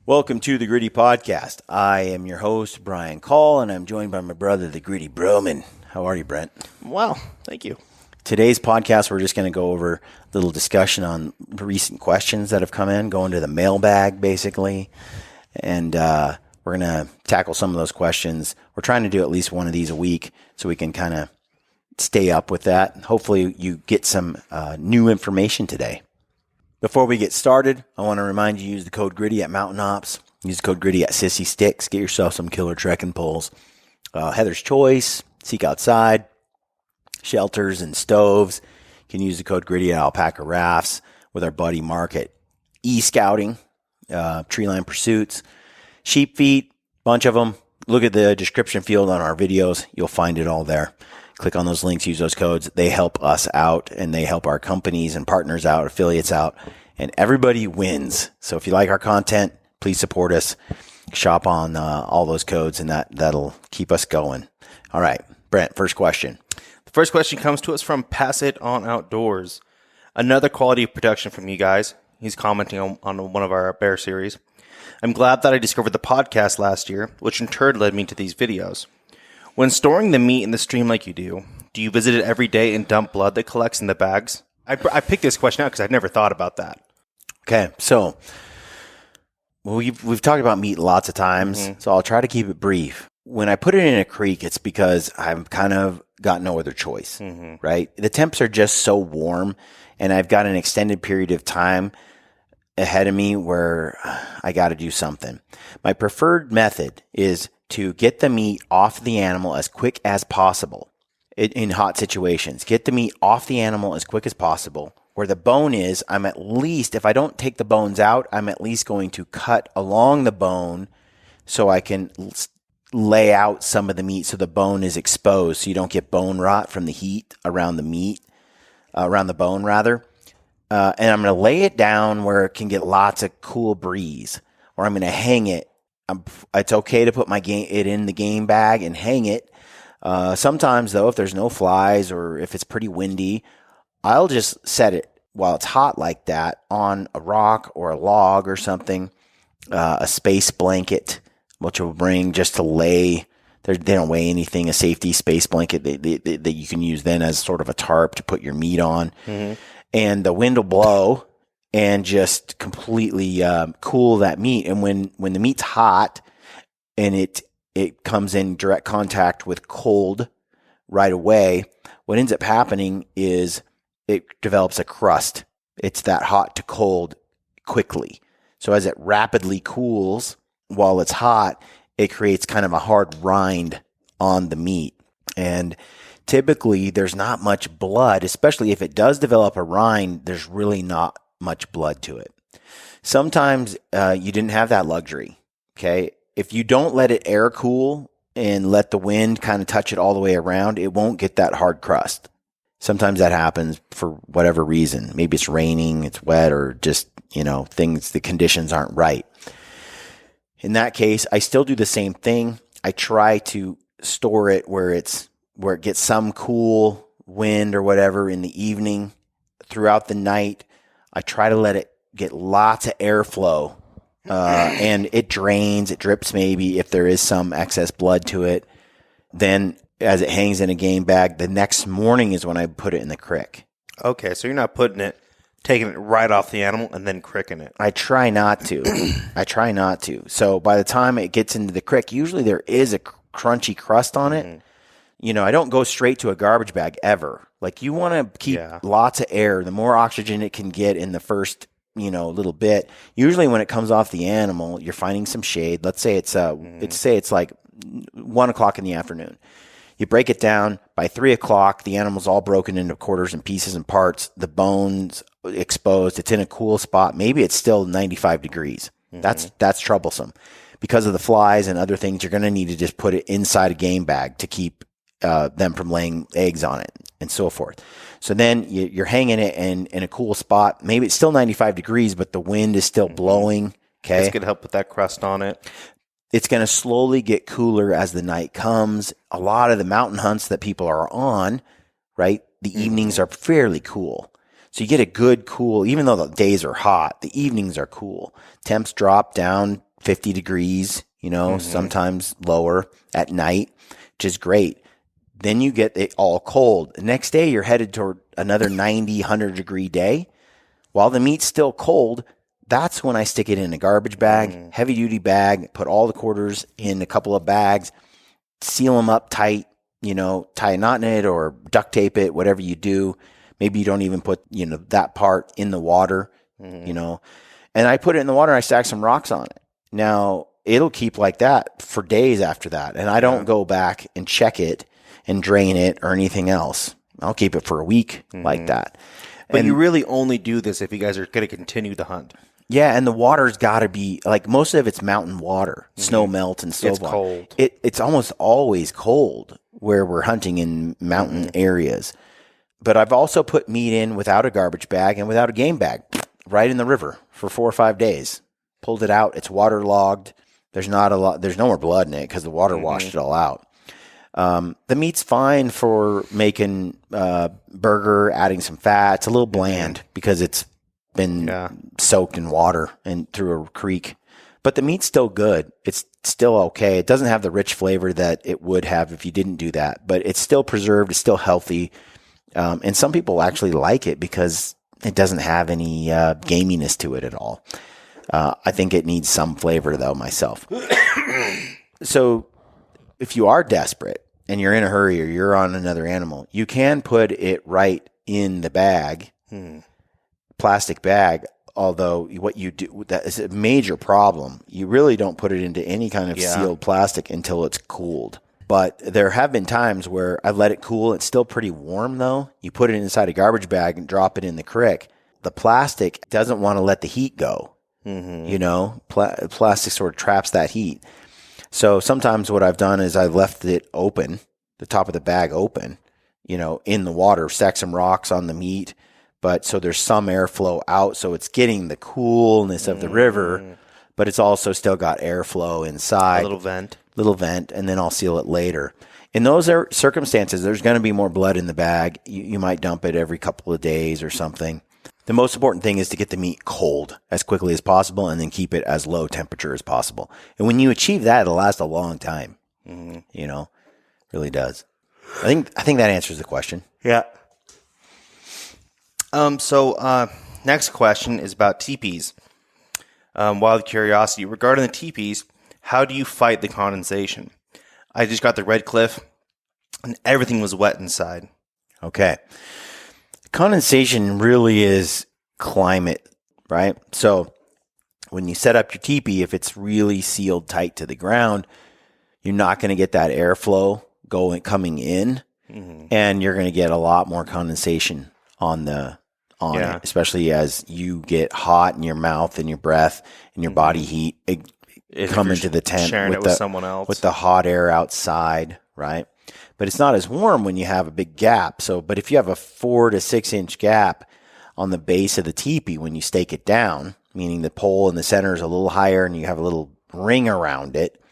Welcome to the Gritty Podcast. I am your host, Brian Call, and I'm joined by my brother, the Gritty Broman. How are you, Brent? Well, thank you. Today's podcast, we're just going to go over a little discussion on recent questions that have come in, going to the mailbag, basically. And we're going to tackle some of those questions. We're trying to do at least one of these a week so we can kind of stay up with that. Hopefully you get some new information today. Before we get started, I want to remind you, use the code GRITTY at Mountain Ops. Use the code GRITTY at Sissy Sticks. Get yourself some killer trekking poles. Heather's Choice, Seek Outside, Shelters and Stoves. You can use the code GRITTY at Alpaca Rafts with our buddy Mark at E-Scouting, Treeline Pursuits, Sheep Feet, bunch of them. Look at the description field on our videos. You'll find it all there. Click on those links, use those codes. They help us out, and they help our companies and partners out, affiliates out, and everybody wins. So if you like our content, please support us. Shop on all those codes, and that'll keep us going. All right, Brent, first question. The first question comes to us from Pass It On Outdoors. Another quality production from you guys. He's commenting on one of our bear series. I'm glad that I discovered the podcast last year, which in turn led me to these videos. When storing the meat in the stream like you do you visit it every day and dump blood that collects in the bags? I picked this question out because I've never thought about that. Okay, so we've talked about meat lots of times, so I'll try to keep it brief. When I put it in a creek, it's because I've kind of got no other choice, right? The temps are just so warm, and I've got an extended period of time ahead of me where I got to do something. My preferred method is to get the meat off the animal as quick as possible in hot situations. Get the meat off the animal as quick as possible. Where the bone is, I'm at least, if I don't take the bones out, I'm at least going to cut along the bone so I can lay out some of the meat so the bone is exposed so you don't get bone rot from the heat around the meat, around the bone rather. And I'm going to lay it down where it can get lots of cool breeze, or I'm going to hang it. It's okay to put it in the game bag and hang it. Sometimes, though, if there's no flies or if it's pretty windy, I'll just set it while it's hot like that on a rock or a log or something, a space blanket, which will bring just to lay. They don't weigh anything, a safety space blanket that you can use then as sort of a tarp to put your meat on. And the wind will blow and just completely cool that meat. And when the meat's hot and it comes in direct contact with cold right away, what ends up happening is it develops a crust. It's that hot to cold quickly. So as it rapidly cools while it's hot, it creates kind of a hard rind on the meat. And typically there's not much blood, especially if it does develop a rind, there's really not much blood to it. Sometimes you didn't have that luxury, okay? If you don't let it air cool and let the wind kind of touch it all the way around, it won't get that hard crust. Sometimes that happens for whatever reason. Maybe it's raining, it's wet, or just, the conditions aren't right. In that case, I still do the same thing. I try to store it where it gets some cool wind or whatever in the evening. Throughout the night, I try to let it get lots of airflow, and it drains, it drips maybe if there is some excess blood to it. Then as it hangs in a game bag, the next morning is when I put it in the crick. Okay, so you're not taking it right off the animal and then cricking it. I try not to. So by the time it gets into the crick, usually there is a crunchy crust on it. I don't go straight to a garbage bag ever. Like, you want to keep lots of air. The more oxygen it can get in the first, little bit. Usually when it comes off the animal, you're finding some shade. Let's say it's like 1 o'clock in the afternoon. You break it down by 3 o'clock. The animal's all broken into quarters and pieces and parts. The bones exposed. It's in a cool spot. Maybe it's still 95 degrees. That's troublesome. Because of the flies and other things, you're going to need to just put it inside a game bag to keep them from laying eggs on it and so forth. So then you're hanging it in a cool spot. Maybe it's still 95 degrees, but the wind is still blowing. Okay. It's going to help with that crust on it. It's going to slowly get cooler as the night comes. A lot of the mountain hunts that people are on, right, the evenings are fairly cool. So you get a good cool, even though the days are hot, the evenings are cool. Temps drop down 50 degrees, sometimes lower at night, which is great. Then you get it all cold. The next day, you're headed toward another 90, 100-degree day. While the meat's still cold, that's when I stick it in a garbage bag, heavy-duty bag, put all the quarters in a couple of bags, seal them up tight, tie a knot in it or duct tape it, whatever you do. Maybe you don't even put, that part in the water, and I put it in the water and I stack some rocks on it. Now, it'll keep like that for days after that, and I don't go back and check it and drain it or anything else. I'll keep it for a week like that. But you really only do this if you guys are going to continue the hunt. Yeah, and the water's got to be, like, most of it's mountain water, snow melt and so on. It's cold. It's almost always cold where we're hunting in mountain areas. But I've also put meat in without a garbage bag and without a game bag, right in the river for 4 or 5 days. Pulled it out. It's waterlogged. There's no more blood in it because the water washed it all out. The meat's fine for making burger, adding some fat. It's a little bland because it's been soaked in water and through a creek. But the meat's still good. It's still okay. It doesn't have the rich flavor that it would have if you didn't do that. But it's still preserved. It's still healthy. And some people actually like it because it doesn't have any gaminess to it at all. I think it needs some flavor, though, myself. So if you are desperate and you're in a hurry or you're on another animal, you can put it right in the bag, plastic bag. Although what you do, that is a major problem. You really don't put it into any kind of sealed plastic until it's cooled. But there have been times where I've let it cool. It's still pretty warm, though. You put it inside a garbage bag and drop it in the creek. The plastic doesn't want to let the heat go. Plastic sort of traps that heat. So sometimes what I've done is I've left it open, the top of the bag open, in the water, stack some rocks on the meat. But so there's some airflow out. So it's getting the coolness of the river, but it's also still got airflow inside. A little vent, and then I'll seal it later. In those circumstances, there's going to be more blood in the bag. You might dump it every couple of days or something. The most important thing is to get the meat cold as quickly as possible and then keep it as low temperature as possible. And when you achieve that, it'll last a long time. Really does. I think that answers the question. Yeah. Next question is about teepees. Wild curiosity. Regarding the teepees, how do you fight the condensation? I just got the Red Cliff, and everything was wet inside. Okay. Condensation really is climate, right? So when you set up your teepee, if it's really sealed tight to the ground, you're not going to get that airflow coming in, and you're going to get a lot more condensation on it, especially as you get hot in your mouth and your breath and your body heat come into the tent with someone else, with the hot air outside, right? But it's not as warm when you have a big gap. But if you have a 4 to 6 inch gap on the base of the teepee when you stake it down, meaning the pole in the center is a little higher and you have a little ring around it,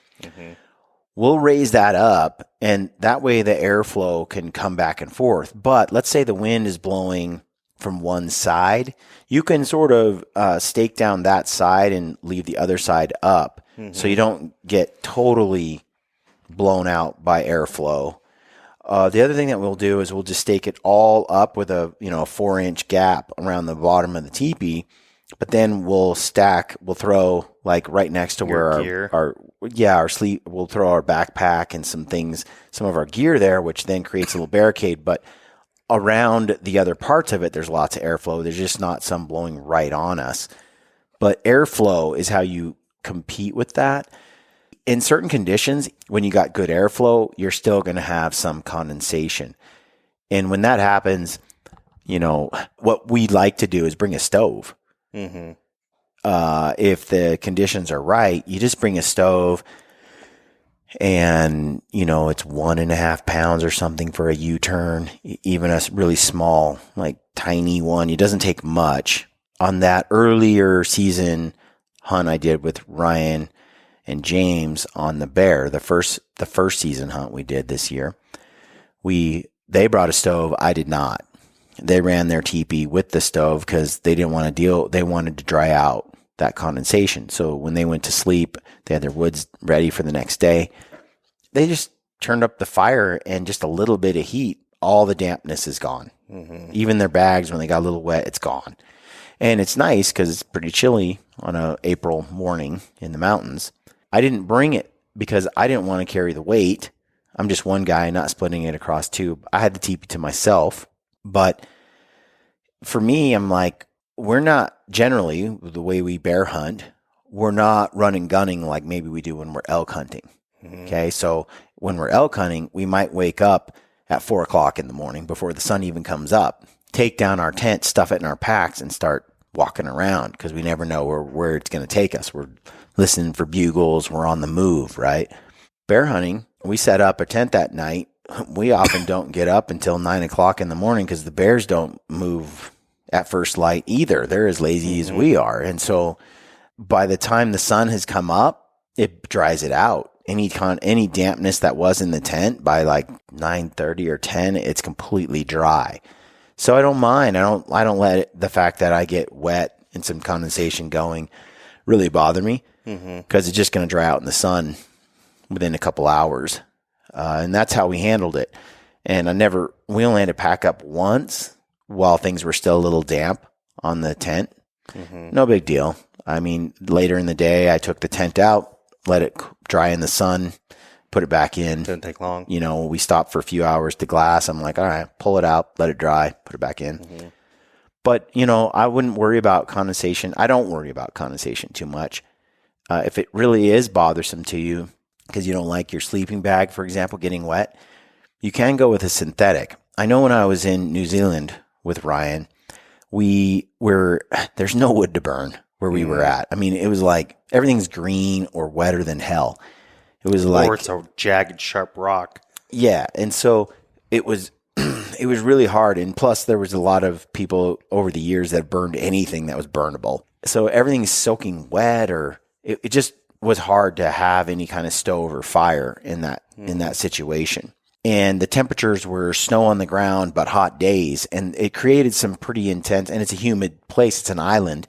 we'll raise that up, and that way the airflow can come back and forth. But let's say the wind is blowing from one side, you can sort of stake down that side and leave the other side up, so you don't get totally blown out by airflow. The other thing that we'll do is we'll just stake it all up with a 4 inch gap around the bottom of the teepee, but then we'll throw like right next to where our sleep, we'll throw our backpack and some of our gear there, which then creates a little barricade. But around the other parts of it, there's lots of airflow. There's just not some blowing right on us. But airflow is how you compete with that. In certain conditions, when you got good airflow, you're still going to have some condensation. And when that happens, what we like to do is bring a stove. If the conditions are right, you just bring a stove, and it's 1.5 pounds or something for a U-turn, even a really small, like tiny one. It doesn't take much. On that earlier season hunt I did with Ryan and James on the bear, the first season hunt we did this year, they brought a stove. I did not. They ran their teepee with the stove because they didn't want to deal. They wanted to dry out that condensation. So when they went to sleep, they had their woods ready for the next day. They just turned up the fire, and just a little bit of heat, all the dampness is gone. Even their bags, when they got a little wet, it's gone. And it's nice because it's pretty chilly on a April morning in the mountains. I didn't bring it because I didn't want to carry the weight. I'm just one guy, not splitting it across two. I had the teepee to myself. But for me, I'm like, we're not generally, the way we bear hunt, we're not running gunning like maybe we do when we're elk hunting. Okay, so when we're elk hunting, we might wake up at 4 o'clock in the morning before the sun even comes up, take down our tent, stuff it in our packs, and start walking around because we never know where it's going to take us. We're listening for bugles. We're on the move, right? Bear hunting, we set up a tent that night. We often don't get up until 9 o'clock in the morning because the bears don't move at first light either. They're as lazy as we are. And so by the time the sun has come up, it dries it out. Any dampness that was in the tent by like 9:30 or 10, it's completely dry. So I don't mind. I don't let the fact that I get wet and some condensation going really bother me because it's just going to dry out in the sun within a couple hours. And that's how we handled it. And we only had to pack up once while things were still a little damp on the tent. No big deal. I mean, later in the day, I took the tent out, let it dry in the sun, put it back in. Didn't take long. We stopped for a few hours to glass. I'm like, all right, pull it out, let it dry, put it back in. But, I wouldn't worry about condensation. I don't worry about condensation too much. If it really is bothersome to you because you don't like your sleeping bag, for example, getting wet, you can go with a synthetic. I know when I was in New Zealand with Ryan, there's no wood to burn where we were at. I mean, it was like everything's green or wetter than hell. It was like, or it's a jagged, sharp rock. Yeah, and so it was really hard. And plus, there was a lot of people over the years that burned anything that was burnable. So everything's soaking wet, or it just was hard to have any kind of stove or fire in that situation. And the temperatures were snow on the ground, but hot days, and it created some pretty intense. And it's a humid place; it's an island.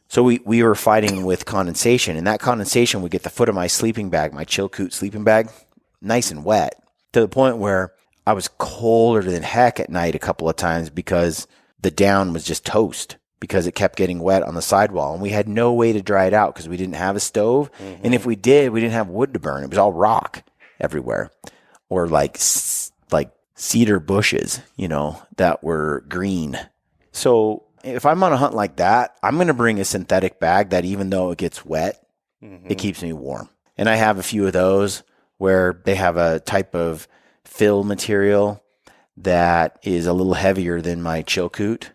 So we were fighting with condensation, and that condensation would get the foot of my sleeping bag, my Chilkoot sleeping bag, nice and wet, to the point where I was colder than heck at night a couple of times because the down was just toast because it kept getting wet on the sidewall, and we had no way to dry it out because we didn't have a stove. And if we did, we didn't have wood to burn. It was all rock everywhere, or like cedar bushes, that were green. So if I'm on a hunt like that, I'm going to bring a synthetic bag that even though it gets wet, it keeps me warm. And I have a few of those where they have a type of fill material that is a little heavier than my Chilkoot.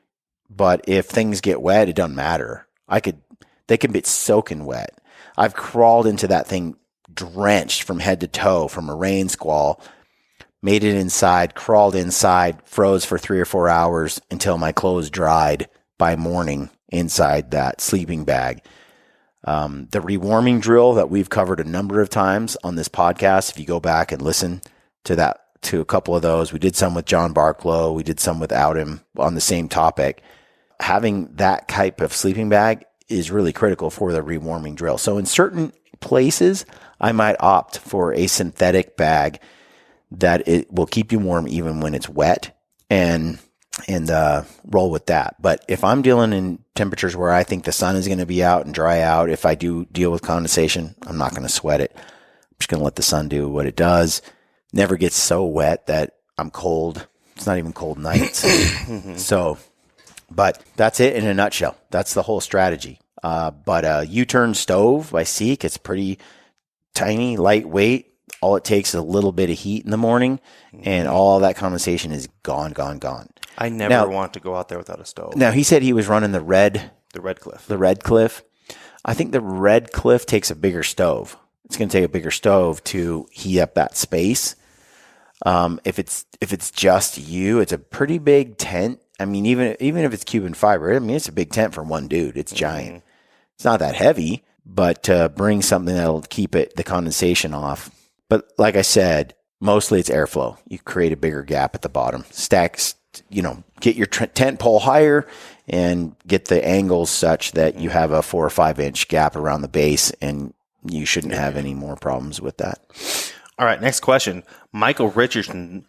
But if things get wet, it doesn't matter. They can be soaking wet. I've crawled into that thing drenched from head to toe from a rain squall, made it inside, crawled inside, froze for 3 or 4 hours until my clothes dried by morning inside that sleeping bag. The rewarming drill that we've covered a number of times on this podcast, if you go back and listen to a couple of those, we did some with John Barklow, we did some without him on the same topic. Having that type of sleeping bag is really critical for the rewarming drill. So in certain places, I might opt for a synthetic bag that it will keep you warm even when it's wet, and roll with that. But if I'm dealing in temperatures where I think the sun is going to be out and dry out, if I do deal with condensation, I'm not going to sweat it. I'm just going to let the sun do what it does. Never gets so wet that I'm cold. It's not even cold nights. But that's it in a nutshell. That's the whole strategy. But a U-turn stove by Seek, it's pretty tiny, lightweight. All it takes is a little bit of heat in the morning, and all that condensation is gone. I never want to go out there without a stove. Now, he said he was running the Red Cliff. I think the Red Cliff takes a bigger stove. It's going to take a bigger stove to heat up that space. If it's just you, it's a pretty big tent. I mean, even if it's Cuban fiber, I mean, it's a big tent for one dude. It's giant. It's not that heavy, but bring something that'll keep the condensation off. But like I said, mostly it's airflow. You create a bigger gap at the bottom. Stack get your tent pole higher and get the angles such that you have a 4 or 5 inch gap around the base, and you shouldn't have any more problems with that. All right, next question. Michael Richardson's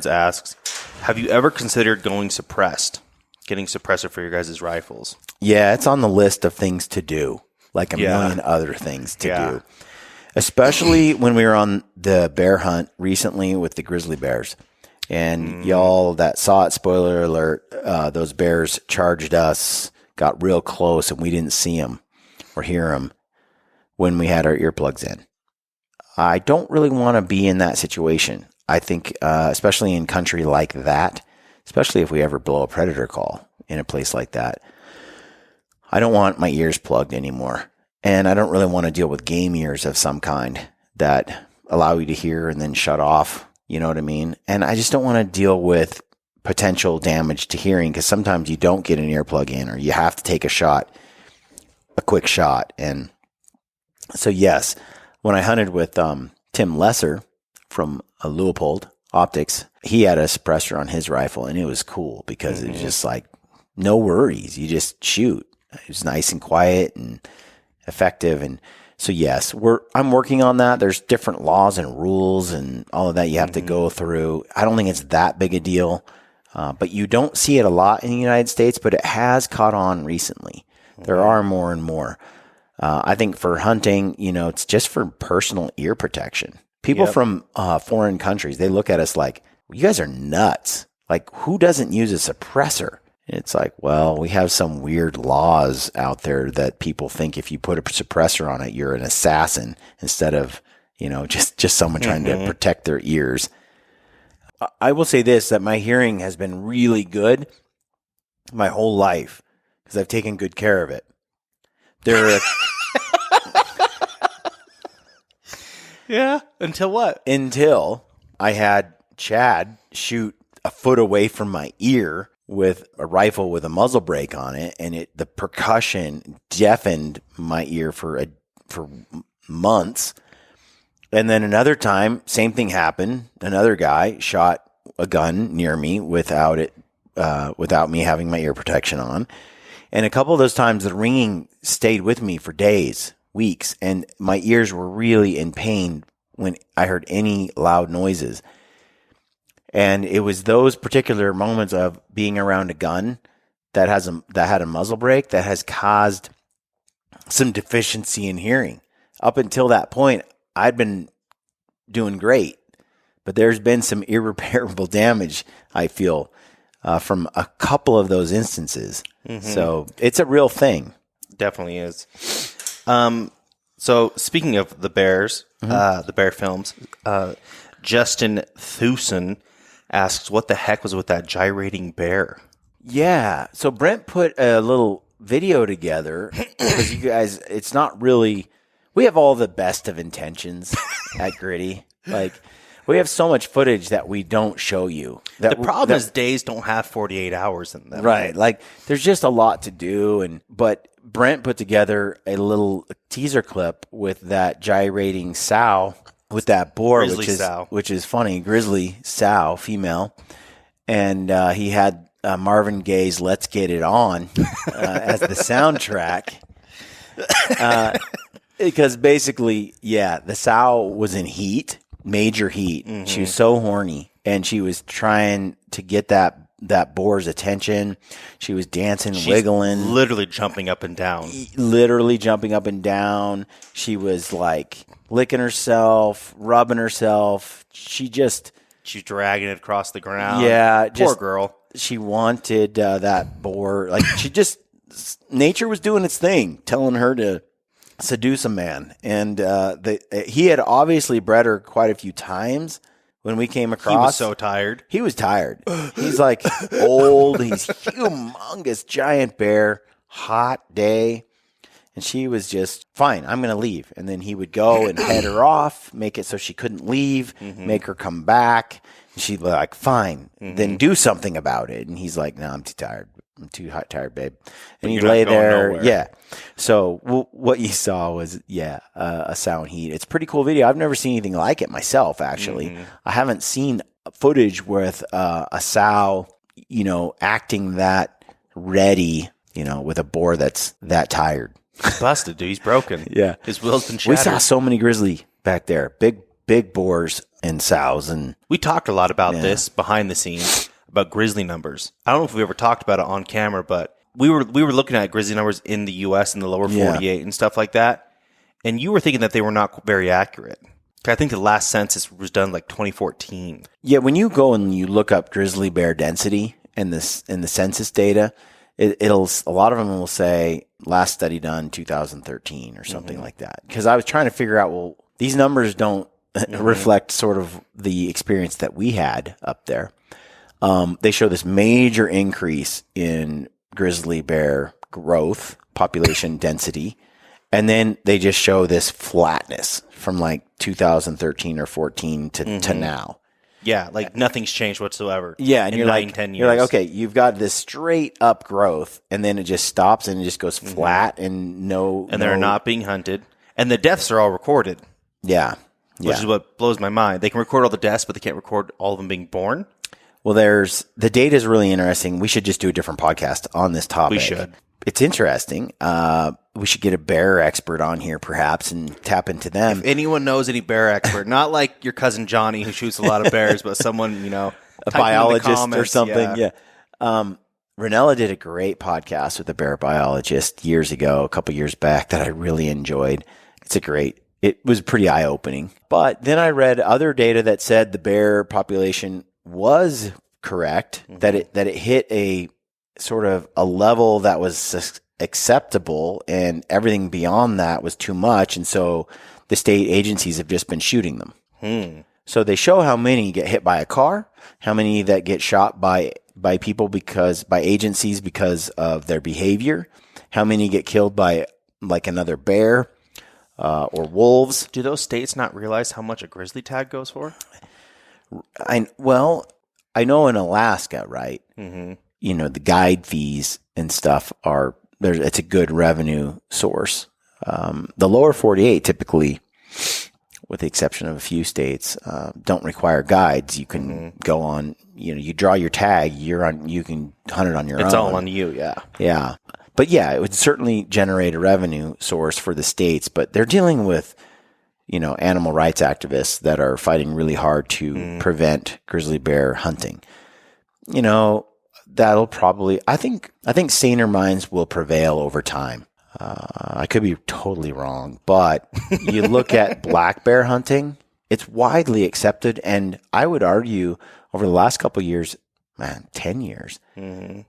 asks, have you ever considered going suppressed? Getting suppressor for your guys' rifles? Yeah, it's on the list of things to do, like a million other things to do. Especially when we were on the bear hunt recently with the grizzly bears. And y'all that saw it, spoiler alert, those bears charged us, got real close, and we didn't see them or hear them when we had our earplugs in. I don't really want to be in that situation. I think, especially in country like that, especially if we ever blow a predator call in a place like that, I don't want my ears plugged anymore. And I don't really want to deal with game ears of some kind that allow you to hear and then shut off. You know what I mean? And I just don't want to deal with potential damage to hearing, because sometimes you don't get an earplug in, or you have to take a quick shot. And so, yes, when I hunted with Tim Lesser from Leupold Optics, he had a suppressor on his rifle, and it was cool because it was just like no worries. You just shoot. It was nice and quiet and effective. And so, yes, I'm working on that. There's different laws and rules and all of that you have to go through. I don't think it's that big a deal, but you don't see it a lot in the United States, but it has caught on recently. There are more and more. I think for hunting, it's just for personal ear protection. People from foreign countries, they look at us like, you guys are nuts. Like, who doesn't use a suppressor? And it's like, well, we have some weird laws out there that people think if you put a suppressor on it, you're an assassin instead of, just someone trying to protect their ears. I will say this, that my hearing has been really good my whole life because I've taken good care of it. Yeah. Until what? Until I had Chad shoot a foot away from my ear with a rifle with a muzzle brake on it, and the percussion deafened my ear for months. And then another time, same thing happened. Another guy shot a gun near me without me having my ear protection on. And a couple of those times, the ringing stayed with me for days, weeks, and my ears were really in pain when I heard any loud noises. And it was those particular moments of being around a gun that had a muzzle brake that has caused some deficiency in hearing. Up until that point, I'd been doing great, but there's been some irreparable damage, I feel, from a couple of those instances. So it's a real thing. Definitely is. So speaking of the bears, the bear films, Justin Thusen asks, what the heck was with that gyrating bear? Yeah. So Brent put a little video together because you guys, it's not really, we have all the best of intentions at Gritty. Like, we have so much footage that we don't show you. The problem is days don't have 48 hours in them. Right. Like, there's just a lot to do. But Brent put together a little teaser clip with that gyrating sow with that boar, which is funny. Grizzly sow, female. And he had Marvin Gaye's Let's Get It On as the soundtrack. Because basically, the sow was in heat. Major heat. She was so horny, and she was trying to get that boar's attention. She was dancing, wiggling, literally jumping up and down. She was like licking herself, rubbing herself. She's dragging it across the ground. Yeah, poor girl. She wanted that boar. Like, nature was doing its thing, telling her to seduce a man. And he had obviously bred her quite a few times when we came across. He was so tired. He was tired. He's like old. He's humongous, giant bear, hot day. And she was just, fine, I'm going to leave. And then he would go and head her off, make it so she couldn't leave, make her come back. And she'd be like, fine, then do something about it. And he's like, no, I'm too tired. I'm too tired, babe. And he'd lay there. Nowhere. Yeah. So what you saw was, a sow in heat. It's a pretty cool video. I've never seen anything like it myself, actually. I haven't seen footage with a sow, acting that ready, with a boar that's that tired. He's busted, dude. He's broken. Yeah. His will's been shattered. We saw so many grizzly back there, big boars and sows. And we talked a lot about this behind the scenes, about grizzly numbers. I don't know if we ever talked about it on camera, but we were looking at grizzly numbers in the U.S. and the lower 48 and stuff like that. And you were thinking that they were not very accurate. I think the last census was done like 2014. Yeah, when you go and you look up grizzly bear density in the census data, it'll a lot of them will say last study done 2013 or something like that. Because I was trying to figure out, well, these numbers don't reflect sort of the experience that we had up there. They show this major increase in grizzly bear growth, population density, and then they just show this flatness from like 2013 or 14 to now. Yeah, like nothing's changed whatsoever. Yeah, and in you're 9, like 10 years. You're like, okay, you've got this straight up growth, and then it just stops and it just goes flat and they're not being hunted, and the deaths are all recorded. Yeah, which is what blows my mind. They can record all the deaths, but they can't record all of them being born. Well, the data is really interesting. We should just do a different podcast on this topic. We should. It's interesting. We should get a bear expert on here, perhaps, and tap into them. If anyone knows any bear expert, not like your cousin Johnny who shoots a lot of bears, but someone, a biologist or something. Yeah. Ranella did a great podcast with a bear biologist years ago, a couple years back, that I really enjoyed. It was pretty eye-opening. But then I read other data that said the bear population was correct, that it hit a sort of a level that was acceptable, and everything beyond that was too much. And so the state agencies have just been shooting them. So they show how many get hit by a car, how many that get shot by people by agencies because of their behavior, how many get killed by like another bear or wolves. Do those states not realize how much a grizzly tag goes for? I know in Alaska, right? The guide fees and stuff it's a good revenue source. The lower 48 typically, with the exception of a few states, don't require guides. You can go on, you draw your tag, you can hunt it on your own. It's all on you, yeah. Yeah. But yeah, it would certainly generate a revenue source for the states, but they're dealing with, animal rights activists that are fighting really hard to prevent grizzly bear hunting. That'll probably, I think saner minds will prevail over time. I could be totally wrong, but you look at black bear hunting, it's widely accepted. And I would argue over the last couple of years, 10 years,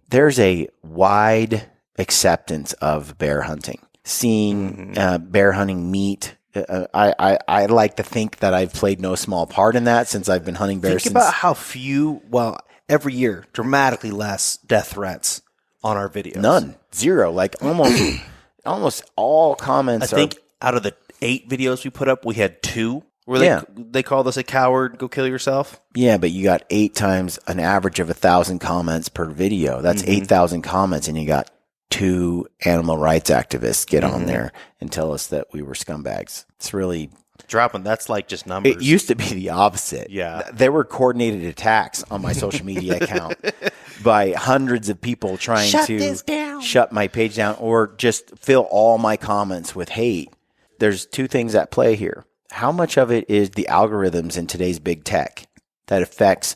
there's a wide acceptance of bear hunting, seeing bear hunting meat. I like to think that I've played no small part in that since I've been hunting bears. Think about how few, every year, dramatically less death threats on our videos. None. Zero. Like almost all comments. I think out of the 8 videos we put up, we had 2 where they called us a coward, go kill yourself. Yeah, but you got 8 times an average of 1,000 comments per video. That's 8,000 comments, and you got 2 animal rights activists get on there and tell us that we were scumbags. It's really dropping. That's like just numbers. It used to be the opposite. Yeah. There were coordinated attacks on my social media account by hundreds of people trying to shut my page down or just fill all my comments with hate. There's 2 things at play here. How much of it is the algorithms in today's big tech that affects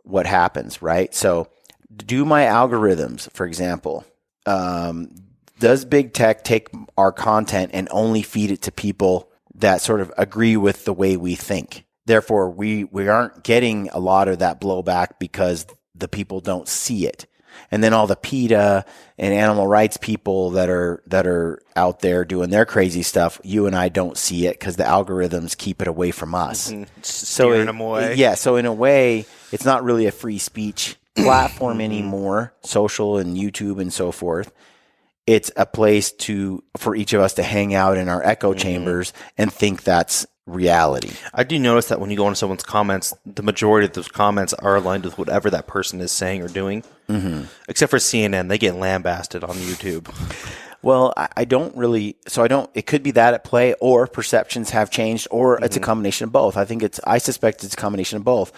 what happens, right? So do my algorithms, for example, does big tech take our content and only feed it to people that sort of agree with the way we think? Therefore, we aren't getting a lot of that blowback because the people don't see it. And then all the PETA and animal rights people that are out there doing their crazy stuff, you and I don't see it because the algorithms keep it away from us. Steering them away. Yeah, so in a way, it's not really a free speech platform anymore, social and YouTube and so forth. It's a place for each of us to hang out in our echo chambers and think that's reality. I do notice that when you go into someone's comments, the majority of those comments are aligned with whatever that person is saying or doing. Except for CNN, they get lambasted on YouTube. Well, I don't really, it could be that at play, or perceptions have changed, or it's a combination of both. I suspect it's a combination of both.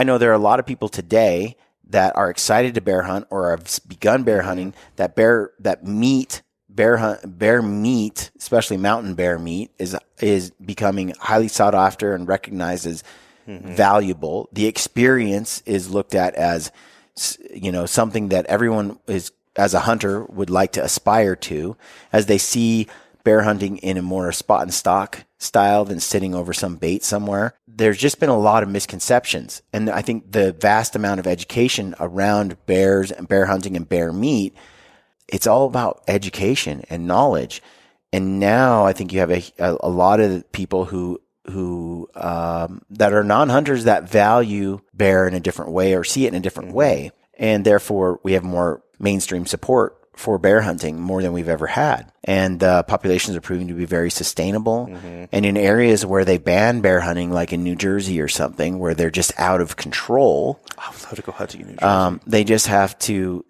I know there are a lot of people today that are excited to bear hunt or have begun bear hunting that bear meat, especially mountain bear meat, is becoming highly sought after and recognized as valuable. The experience is looked at as, something that everyone is, as a hunter, would like to aspire to, as they see bear hunting in a more spot and stock style than sitting over some bait somewhere. There's just been a lot of misconceptions. And I think the vast amount of education around bears and bear hunting and bear meat, it's all about education and knowledge. And now I think you have a lot of people who that are non-hunters that value bear in a different way or see it in a different way. And therefore we have more mainstream support for bear hunting, more than we've ever had. And populations are proving to be very sustainable. And in areas where they ban bear hunting, like in New Jersey or something, where they're just out of control, I would love to go hunting in New Jersey. they just have to,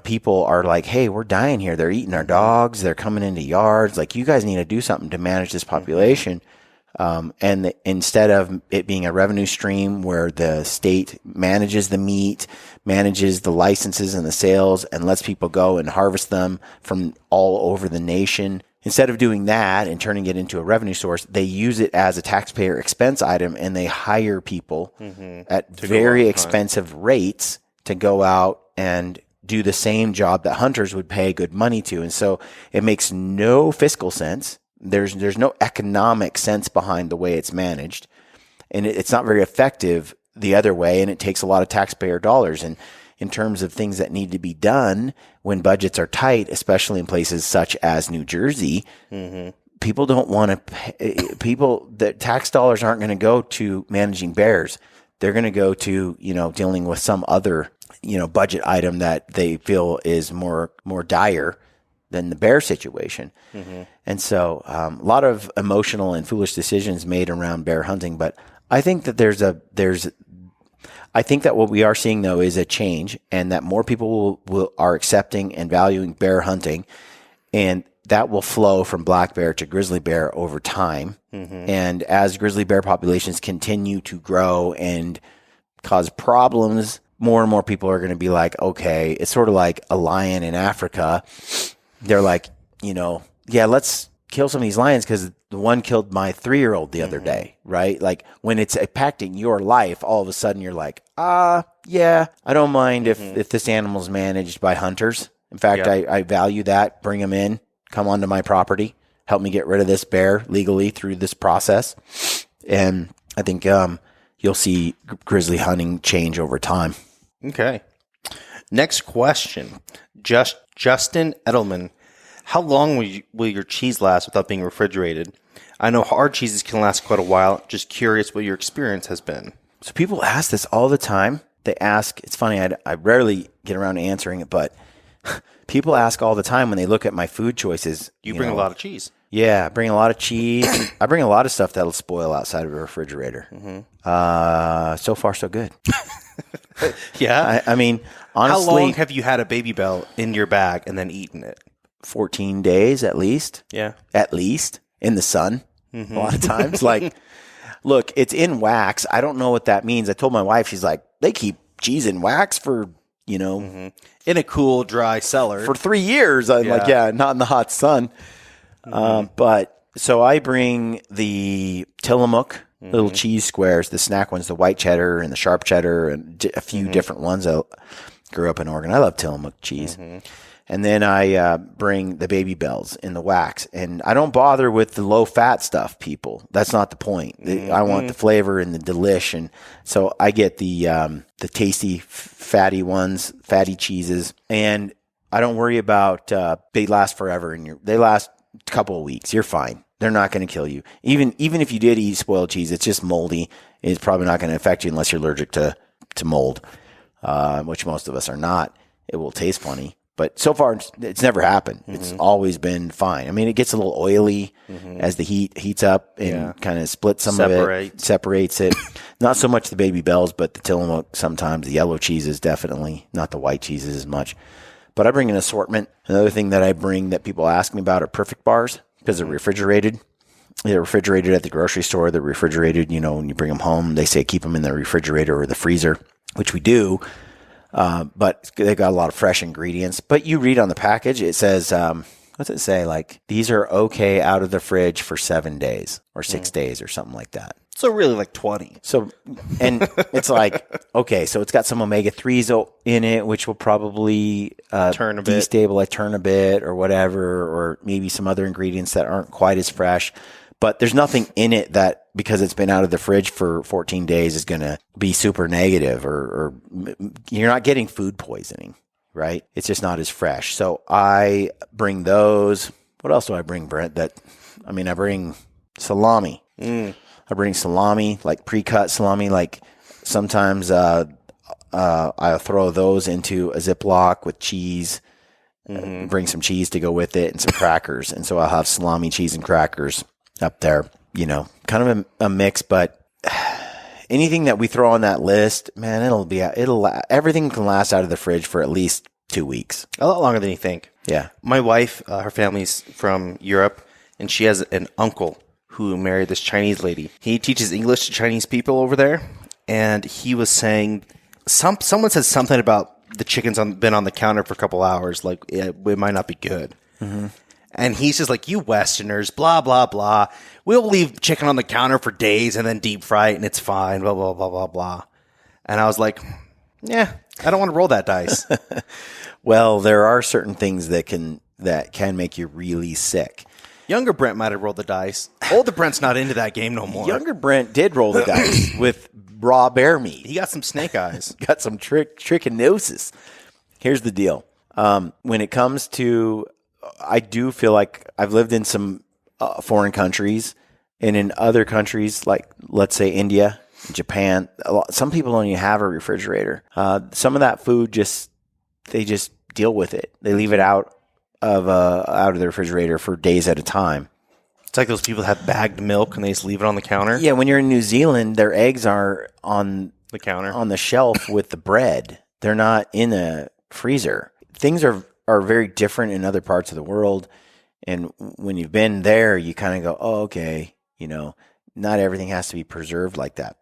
people are like, hey, we're dying here. They're eating our dogs. They're coming into yards. Like, you guys need to do something to manage this population. And instead of it being a revenue stream where the state manages the meat, manages the licenses and the sales, and lets people go and harvest them from all over the nation, instead of doing that and turning it into a revenue source, they use it as a taxpayer expense item, and they hire people at very expensive rates to go out and do the same job that hunters would pay good money to. And so it makes no fiscal sense. There's no economic sense behind the way it's managed, and it's not very effective the other way, and it takes a lot of taxpayer dollars. And in terms of things that need to be done when budgets are tight, especially in places such as New Jersey, people don't want to pay. The tax dollars aren't going to go to managing bears. They're going to go to, dealing with some other, budget item that they feel is more dire than the bear situation. And so a lot of emotional and foolish decisions made around bear hunting. But I think that I think that what we are seeing, though, is a change, and that more people are accepting and valuing bear hunting, and that will flow from black bear to grizzly bear over time. And as grizzly bear populations continue to grow and cause problems, more and more people are going to be like, okay, it's sort of like a lion in Africa. They're like, yeah, let's kill some of these lions because the one killed my 3-year-old the other day, right? Like, when it's impacting your life, all of a sudden you're like, yeah, I don't mind if this animal's managed by hunters. In fact, I value that. Bring them in, come onto my property, help me get rid of this bear legally through this process. And I think you'll see grizzly hunting change over time. Okay. Next question. Justin Edelman. How long will your cheese last without being refrigerated? I know hard cheeses can last quite a while. Just curious what your experience has been. So people ask this all the time. They ask, it's funny, I rarely get around to answering it, but people ask all the time when they look at my food choices. You bring a lot of cheese. Yeah, I bring a lot of cheese. I bring a lot of stuff that'll spoil outside of a refrigerator. So far, so good. Yeah? I mean, honestly. How long have you had a Baby Bell in your bag and then eaten it? 14 days at least. Yeah. At least. In the sun. A lot of times. Like, look, it's in wax. I don't know what that means. I told my wife, she's like, they keep cheese in wax for, in a cool, dry cellar. For 3 years. I'm like, yeah, not in the hot sun. But so I bring the Tillamook little cheese squares, the snack ones, the white cheddar and the sharp cheddar and a few different ones. I grew up in Oregon. I love Tillamook cheese. And then I bring the Baby Bells in the wax. And I don't bother with the low-fat stuff, people. That's not the point. I want the flavor and the delish. And so I get the tasty, fatty ones, fatty cheeses. And I don't worry about they last forever. They last a couple of weeks. You're fine. They're not going to kill you. Even if you did eat spoiled cheese, it's just moldy. It's probably not going to affect you unless you're allergic to mold, which most of us are not. It will taste funny. But so far, it's never happened. It's always been fine. I mean, it gets a little oily as the heat heats up and kind of splits some of it, separates it. Not so much the Baby Bells, but the Tillamook sometimes. The yellow cheeses, definitely. Not the white cheeses as much. But I bring an assortment. Another thing that I bring that people ask me about are perfect bars because they're refrigerated. They're refrigerated at the grocery store. They're refrigerated, when you bring them home. They say keep them in the refrigerator or the freezer, which we do. But they got a lot of fresh ingredients. But you read on the package, it says, what's it say? Like, these are okay out of the fridge for 7 days or 6 days or something like that. So really like 20. So, and it's like, okay, so it's got some omega-3s in it, which will probably turn a bit or whatever, or maybe some other ingredients that aren't quite as fresh. But there's nothing in it that, because it's been out of the fridge for 14 days, is going to be super negative, or you're not getting food poisoning, right? It's just not as fresh. So I bring those. What else do I bring, Brent? I bring salami. I bring salami, like pre-cut salami. Like sometimes I'll throw those into a Ziploc with cheese, bring some cheese to go with it, and some crackers. And so I'll have salami, cheese, and crackers up there, kind of a mix. But anything that we throw on that list, man, everything can last out of the fridge for at least 2 weeks. A lot longer than you think. Yeah. My wife, her family's from Europe, and she has an uncle who married this Chinese lady. He teaches English to Chinese people over there, and he was saying, someone said something about the chicken's been on the counter for a couple hours, like it might not be good. Mm-hmm. And he's just like, you Westerners, blah, blah, blah. We'll leave chicken on the counter for days and then deep fry it, and it's fine, blah, blah, blah, blah, blah. And I was like, yeah, I don't want to roll that dice. Well, there are certain things that can make you really sick. Younger Brent might have rolled the dice. Older Brent's not into that game no more. Younger Brent did roll the dice with raw bear meat. He got some snake eyes. Got some trichinosis. Here's the deal. When it comes to, I do feel like I've lived in some foreign countries, and in other countries, like let's say India, Japan, some people don't even have a refrigerator. Some of that food they just deal with it. They leave it out of the refrigerator for days at a time. It's like those people that have bagged milk and they just leave it on the counter. Yeah, when you're in New Zealand, their eggs are on the counter, on the shelf with the bread. They're not in a freezer. Things are very different in other parts of the world, and when you've been there, you kind of go, oh, okay, not everything has to be preserved like that.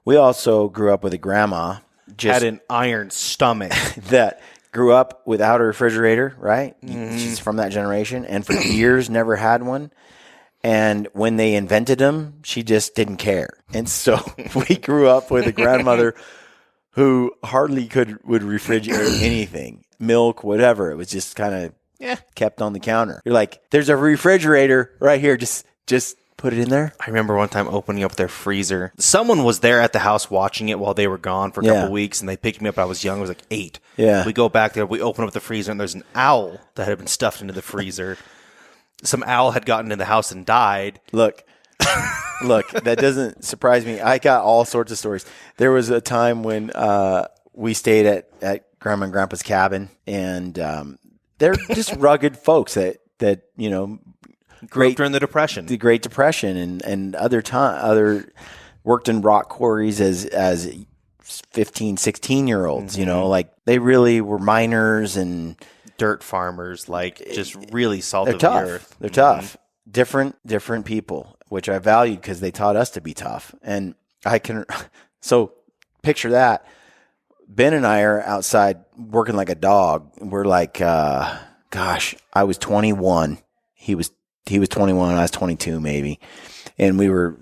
We also grew up with a grandma had an iron stomach that grew up without a refrigerator, right? Mm-hmm. She's from that generation, and for years never had one. And when they invented them, she just didn't care. And so we grew up with a grandmother who hardly would refrigerate anything, milk, whatever. It was just kind of kept on the counter. You're like, there's a refrigerator right here. Just put it in there. I remember one time opening up their freezer. Someone was there at the house watching it while they were gone for a couple weeks, and they picked me up. I was young. I was like 8. Yeah. We go back there. We open up the freezer, and there's an owl that had been stuffed into the freezer. Some owl had gotten in the house and died. Look, that doesn't surprise me. I got all sorts of stories. There was a time when we stayed at Grandma and Grandpa's cabin, and they're just rugged folks that grew up during the Depression. The Great Depression, and other worked in rock quarries as 15, 16-year-olds, like they really were miners and dirt farmers, like just really salt of tough. the earth. They're tough. Different people, which I valued because they taught us to be tough. And so picture that. Ben and I are outside working like a dog. We're like, gosh, I was 21. He was 21. I was 22 maybe. And we were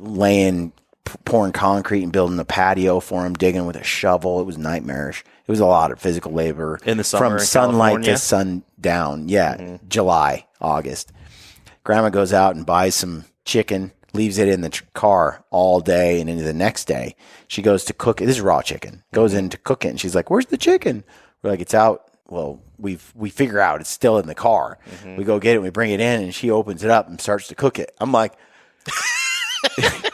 pouring concrete and building a patio for him, digging with a shovel. It was nightmarish. It was a lot of physical labor in the summer, from sunlight California. to sundown. Yeah, July, August. Grandma goes out and buys some chicken, leaves it in the car all day, and into the next day she goes to cook it. This is raw chicken. Goes in to cook it, and she's like, "Where's the chicken?" We're like, "It's out." Well, we figure out it's still in the car. Mm-hmm. We go get it, and we bring it in, and she opens it up and starts to cook it. I'm like,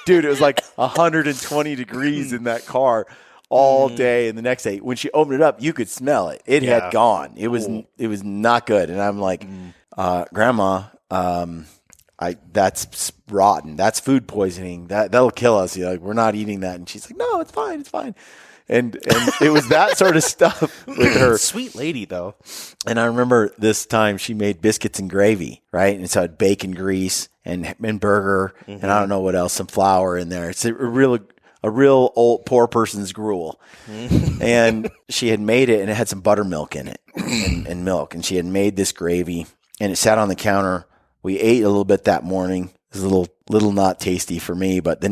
dude, it was like 120 degrees in that car all day, and the next day when she opened it up, you could smell it. It had gone. It was not good. And I'm like, Grandma, that's rotten. That's food poisoning. That'll kill us. We're not eating that. And she's like, no, it's fine. It's fine. And it was that sort of stuff with her. Sweet lady, though. And I remember this time she made biscuits and gravy, right? And so it had bacon grease and burger, and I don't know what else, some flour in there. It's a real old poor person's gruel. And she had made it, and it had some buttermilk in it and milk. And she had made this gravy, and it sat on the counter. We ate a little bit that morning. It was a little not tasty for me, but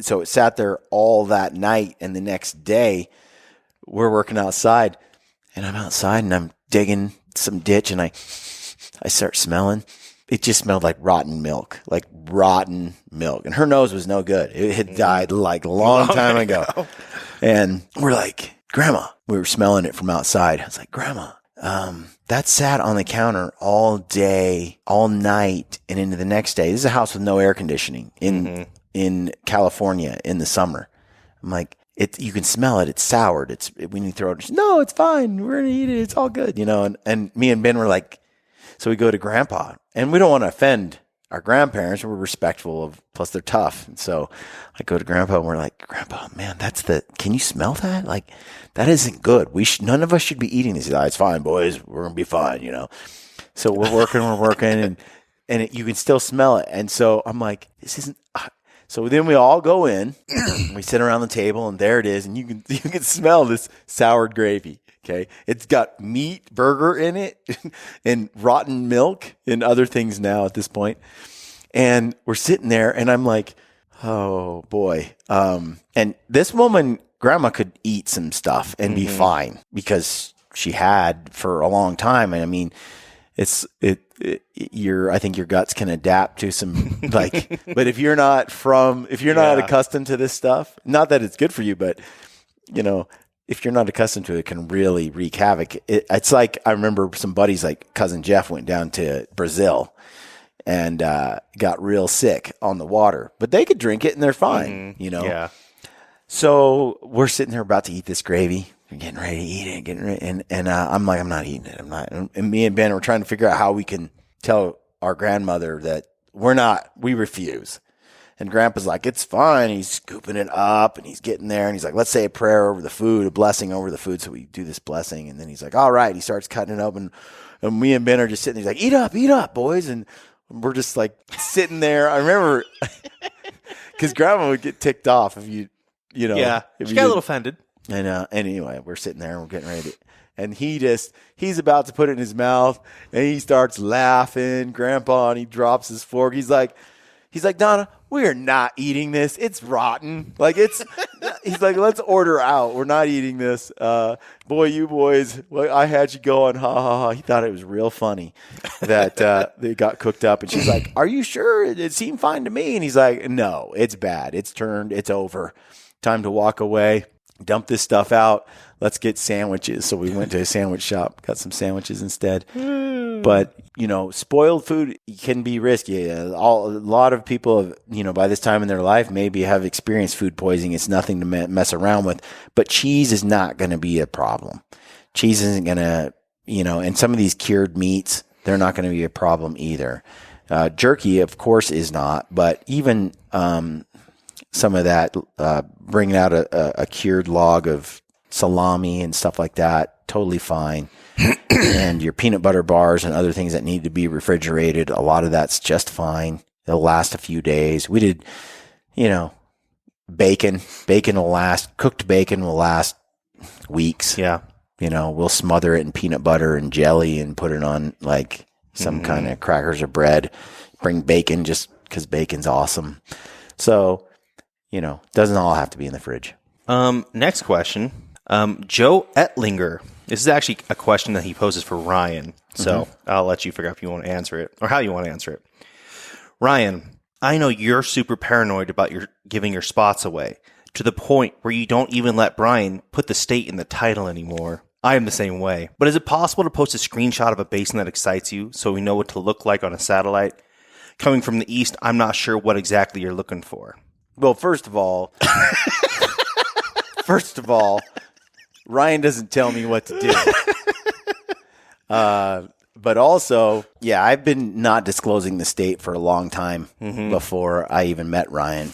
so it sat there all that night, and the next day we're working outside, and I'm outside and I'm digging some ditch, and I start smelling. It just smelled like rotten milk. And her nose was no good. It had died like a long time ago. And we're like, Grandma, we were smelling it from outside. I was like, Grandma, that sat on the counter all day, all night, and into the next day. This is a house with no air conditioning in California in the summer. I'm like, you can smell it. It's soured. We need to throw it. No, it's fine. We're going to eat it. It's all good. And me and Ben were like, so we go to Grandpa, and we don't want to offend our grandparents. We're respectful plus they're tough. And so I go to Grandpa, and we're like, Grandpa, man, can you smell that? Like, that isn't good. None of us should be eating this. He's like, it's fine, boys. We're going to be fine, So we're working, and you can still smell it. And so I'm like, this isn't. So then we all go in, we sit around the table, and there it is, and you can smell this soured gravy. Okay, it's got meat, burger in it, and rotten milk and other things now at this point. And we're sitting there, and I'm like, oh boy. And this woman, Grandma, could eat some stuff and be fine because she had for a long time. And I mean, I think your guts can adapt to some but if you're not accustomed to this stuff, not that it's good for you, but if you're not accustomed to it, it can really wreak havoc. It's like, I remember some buddies, like cousin Jeff, went down to Brazil and got real sick on the water, but they could drink it and they're fine, Yeah. So we're sitting there about to eat this gravy. We're getting ready to eat it, and I'm like, I'm not eating it. I'm not. And me and Ben were trying to figure out how we can tell our grandmother that we refuse. And Grandpa's like, it's fine. He's scooping it up, and he's getting there, and he's like, let's say a prayer over the food, a blessing over the food. So we do this blessing, and then he's like, all right. He starts cutting it open, and me and Ben are just sitting there. He's like, eat up, boys. And we're just like sitting there. I remember because Grandma would get ticked off if you know. Yeah, she got a little offended. And anyway, we're sitting there and we're getting ready and he's about to put it in his mouth, and he starts laughing, Grandpa, and he drops his fork. He's like, Donna, we are not eating this. It's rotten. He's like, let's order out. We're not eating this. Boy, you boys, I had you going, ha, ha, ha. He thought it was real funny that they got cooked up. And she's like, are you sure? It seemed fine to me. And he's like, no, it's bad. It's turned. It's over. Time to walk away. Dump this stuff out. Let's get sandwiches. So we went to a sandwich shop, got some sandwiches instead. But, spoiled food can be risky. A lot of people, by this time in their life, maybe have experienced food poisoning. It's nothing to mess around with. But cheese is not going to be a problem. Cheese isn't going to, and some of these cured meats, they're not going to be a problem either. Jerky, of course, is not. But even some of that, bringing out a cured log of salami and stuff like that, totally fine. And your peanut butter bars and other things that need to be refrigerated, a lot of that's just fine. It'll last a few days. We did, bacon. Bacon will last. Cooked bacon will last weeks. Yeah. We'll smother it in peanut butter and jelly and put it on like some kind of crackers or bread. Bring bacon just because bacon's awesome. So, doesn't all have to be in the fridge. Next question. Joe Ettlinger. This is actually a question that he poses for Ryan. So I'll let you figure out if you want to answer it or how you want to answer it. Ryan, I know you're super paranoid about giving your spots away to the point where you don't even let Brian put the state in the title anymore. I am the same way. But is it possible to post a screenshot of a basin that excites you so we know what to look like on a satellite? Coming from the east, I'm not sure what exactly you're looking for. Well, first of all, Ryan doesn't tell me what to do. But also, yeah, I've been not disclosing the state for a long time before I even met Ryan.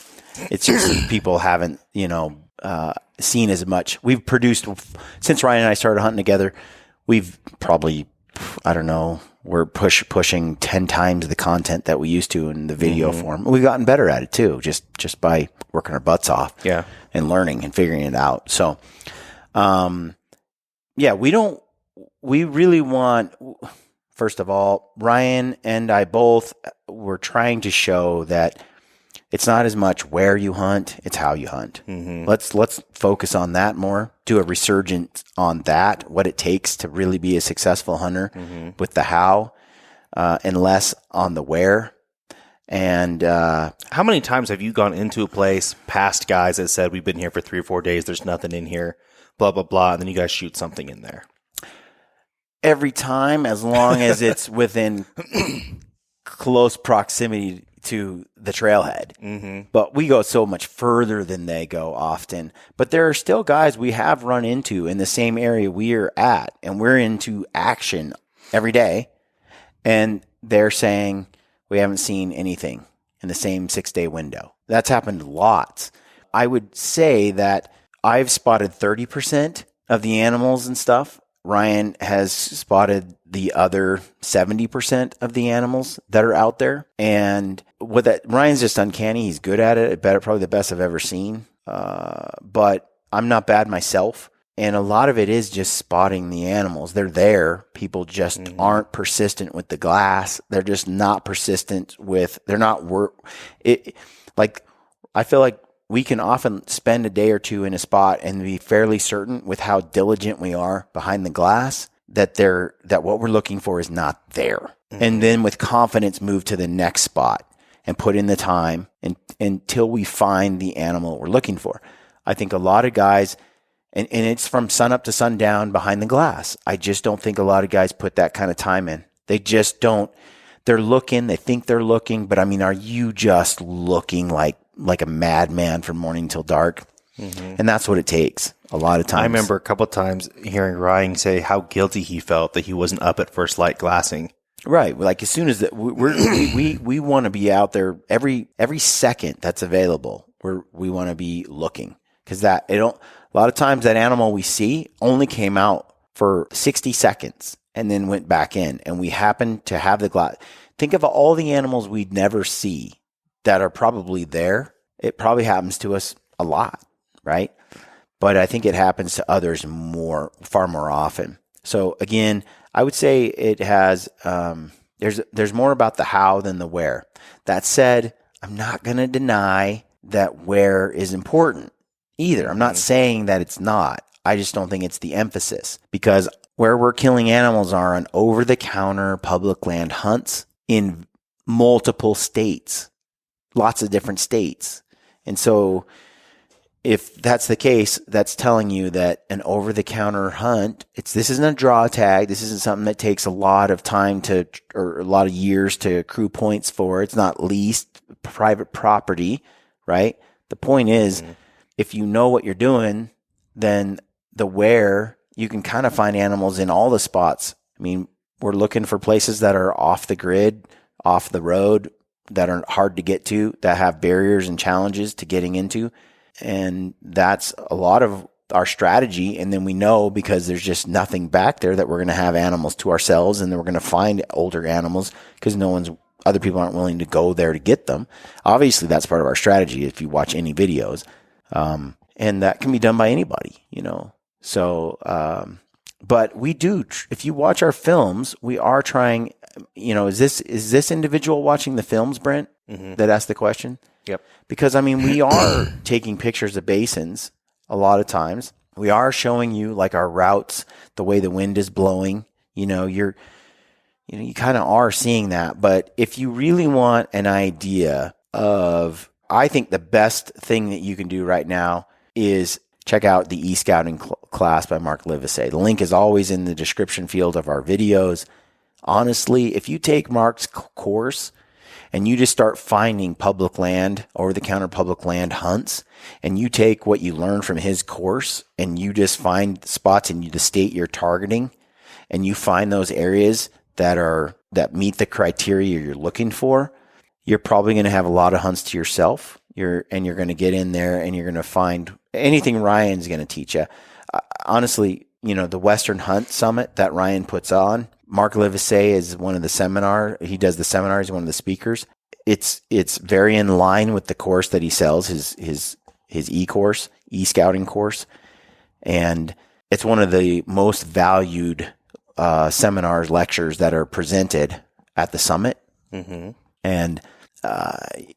It's just that people haven't, seen as much. We've produced, since Ryan and I started hunting together, we've probably, I don't know, we're pushing 10 times the content that we used to in the video form. We've gotten better at it too, just by working our butts off and learning and figuring it out. So, we really want, first of all, Ryan and I both were trying to show that it's not as much where you hunt, it's how you hunt. Let's focus on that more, do a resurgence on that, what it takes to really be a successful hunter with the how, and less on the where. And how many times have you gone into a place past guys that said, we've been here for 3 or 4 days, there's nothing in here, blah, blah, blah, and then you guys shoot something in there? Every time, as long as it's within close proximity to the trailhead. But we go so much further than they go often. But there are still guys we have run into in the same area we're at, and we're into action every day. And they're saying, we haven't seen anything in the same 6-day window. That's happened lots. I would say that I've spotted 30% of the animals and stuff. Ryan has spotted the other 70% of the animals that are out there. And Ryan's just uncanny. He's good at it. Probably the best I've ever seen. But I'm not bad myself. And a lot of it is just spotting the animals. They're there. People just aren't persistent with the glass. They're just not persistent with, I feel like we can often spend a day or two in a spot and be fairly certain with how diligent we are behind the glass that what we're looking for is not there. And then with confidence move to the next spot and put in the time until we find the animal we're looking for. I think a lot of guys, and it's from sun up to sundown behind the glass. I just don't think a lot of guys put that kind of time in. They just don't. They're looking, they think they're looking, but I mean, are you just looking like a madman from morning till dark? And that's what it takes a lot of times. I remember a couple of times hearing Ryan say how guilty he felt that he wasn't up at first light glassing. Right. Like as soon as we want to be out there every second that's available, we want to be looking, because a lot of times that animal we see only came out for 60 seconds and then went back in, and we happen to have the glass. Think of all the animals we'd never see that are probably there. It probably happens to us a lot, right? But I think it happens to others far more often. So again, I would say it has, there's more about the how than the where. That said, I'm not going to deny that where is important either. I'm not saying that it's not. I just don't think it's the emphasis, because where we're killing animals are on over-the-counter public land hunts in multiple states, lots of different states. And so if that's the case, that's telling you that an over-the-counter hunt, this isn't a draw tag. This isn't something that takes a lot of time or a lot of years to accrue points for. It's not leased private property, right? The point is, if you know what you're doing, then the where, you can kind of find animals in all the spots. I mean, we're looking for places that are off the grid, off the road, that are hard to get to, that have barriers and challenges to getting into. And that's a lot of our strategy. And then we know, because there's just nothing back there, that we're going to have animals to ourselves, and then we're going to find older animals because other people aren't willing to go there to get them. Obviously, that's part of our strategy if you watch any videos. And that can be done by anybody, So, but we do, if you watch our films, we are trying, is this individual watching the films, Brent, that asked the question? Yep. Because, I mean, we are taking pictures of basins a lot of times. We are showing you like our routes, the way the wind is blowing. You kind of are seeing that. But if you really want an idea of, I think the best thing that you can do right now is check out the e-scouting class by Mark Livesey. The link is always in the description field of our videos. Honestly, if you take Mark's course and you just start finding public land, over-the-counter public land hunts, and you take what you learn from his course and you just find spots in the state you're targeting, and you find those areas that meet the criteria you're looking for, you're probably going to have a lot of hunts to yourself. You're going to get in there and you're going to find anything Ryan's going to teach you. Honestly, the Western Hunt Summit that Ryan puts on, Mark Livesey is one of the seminar. He does the seminars, one of the speakers. It's very in line with the course that he sells, his e-course, e-scouting course. And it's one of the most valued seminars, lectures that are presented at the summit. Mm-hmm. And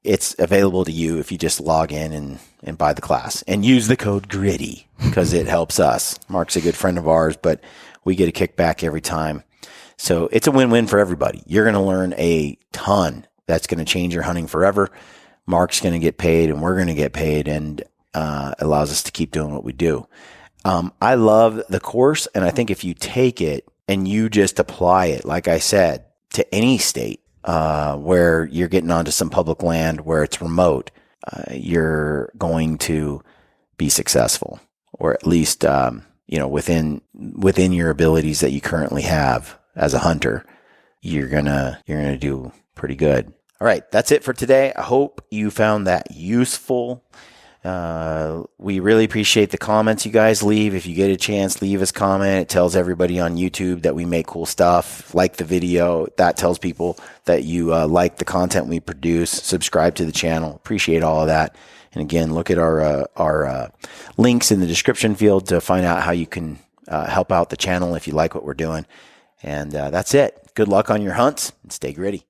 it's available to you if you just log in and buy the class and use the code GRITTY because it helps us. Mark's a good friend of ours, but we get a kickback every time. So it's a win-win for everybody. You're going to learn a ton that's going to change your hunting forever. Mark's going to get paid and we're going to get paid, and allows us to keep doing what we do. I love the course, and I think if you take it and you just apply it, like I said, to any state where you're getting onto some public land where it's remote, you're going to be successful, or at least within your abilities that you currently have as a hunter, you're gonna do pretty good. All right, that's it for today. I hope you found that useful. We really appreciate the comments you guys leave. If you get a chance, leave us a comment. It tells everybody on YouTube that we make cool stuff. Like the video. That tells people that you like the content we produce. Subscribe to the channel. Appreciate all of that. And again, look at our links in the description field to find out how you can help out the channel if you like what we're doing. And that's it. Good luck on your hunts and stay gritty.